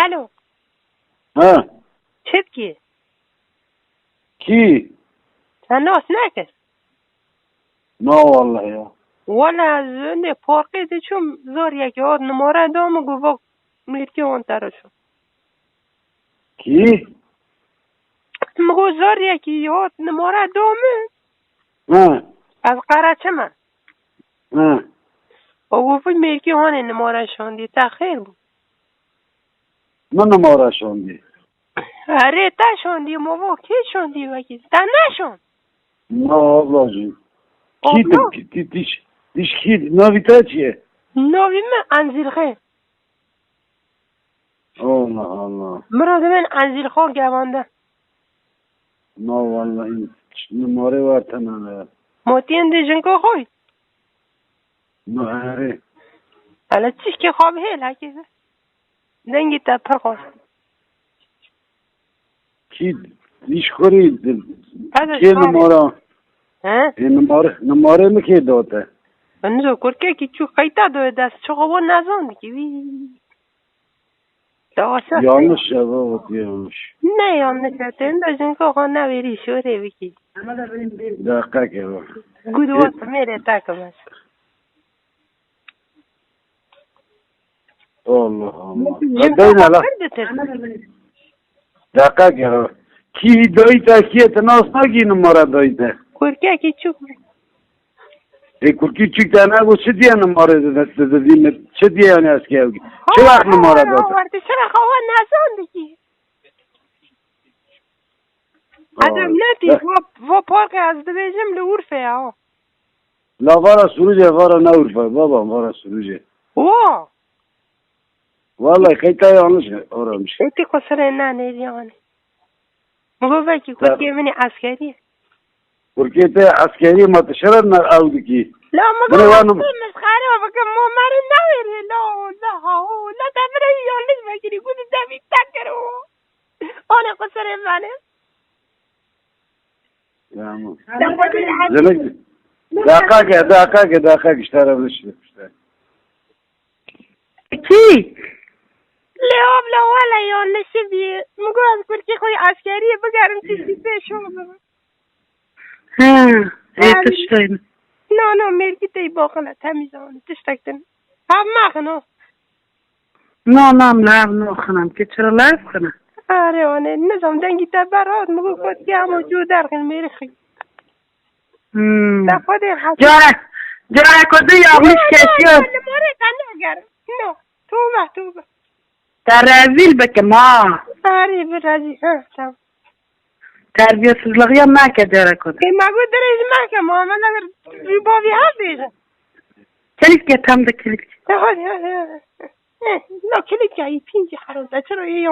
الو ها چت کی؟ کی؟ تناس نکس نه والله یا والا زنده پارقی دی چون زار یکی آد نماره دامو گو میرکی اون ترشو کی؟ مگو زار یکی آد نماره دامو ها از قرچه من ها او گفت میرکی اون نماره شوندی تخیر بود من نماره شوندی اره تا شوندی مو کی شوندی وکی تا نشون نه والله جون کی دیش کی نویتا چیه؟ نوی من انزیل خیر الله الله مراد من انزیل خور گوانده نه والله این نماره ورتنه موتین دی جنکو خوی نه اره حالا چیش که خواب هیل هکی دنگی تا پر خوش کی دیش خوری پس کی نماره ها؟ نماره مکی داده نزو کرکه کی چو قیتا دوی دست چو خواه نزان کی وی داسته yanlış ya baba diyormuş. نه yanlış zaten da جنکو خواه نویری شوره بکی Dakika ki bak. گودواست میره تاکمش Allah Allah. Dayı ne la? Dakika ki bak. Ki dayı ta ki etnas ki numara dayı ta. کرکه کی چو Kurki çıktı ne bu çi diye numara dedi. Çi diye yani eski ev. Çi vak numara dayı. وقتی چرا خواه نزان کی adam نتی و پارک از دویجم لورفه ها La vara sürüce vara ne urfa babam vara sürüce. وا Vallahi kayıta yanlış aramış. ایتی قصره نه نیریانه مگو وکی کرکه منی عسکریه Kurki'de askeri matışaran aldı ki. لا مگو Bunu var mı? مسخره بکن مامر نویری لا تبره یالش بگیری گودو دوید تکرو آنه قصره منه Tamam. Demek dakika işte arabilir işte. کی؟ لیاب لا والا یالشی بیه مگو از کرکی خوی عسکریه بگرم چیزی پیشو بگم تشتين نه مرگی تی باقنه تمیزانه تشتکتن هم مخنو نام لاف نخنم كتير لاف خنا آره آنه نظام دنگی تا برات مگو کد که همو جو درخن میری خی دفعه دیر حسن جا كده يا مش كشير نماره کنه بگرم نه توبه ترازيل بك ما آره برازی تمام تربية سلغية ما كدر كده مگو درش مکه محمد اگر باوی هست دیگه كلك يا تام ده كلك لا کلیت که ای پینجی خراب ده چرا یه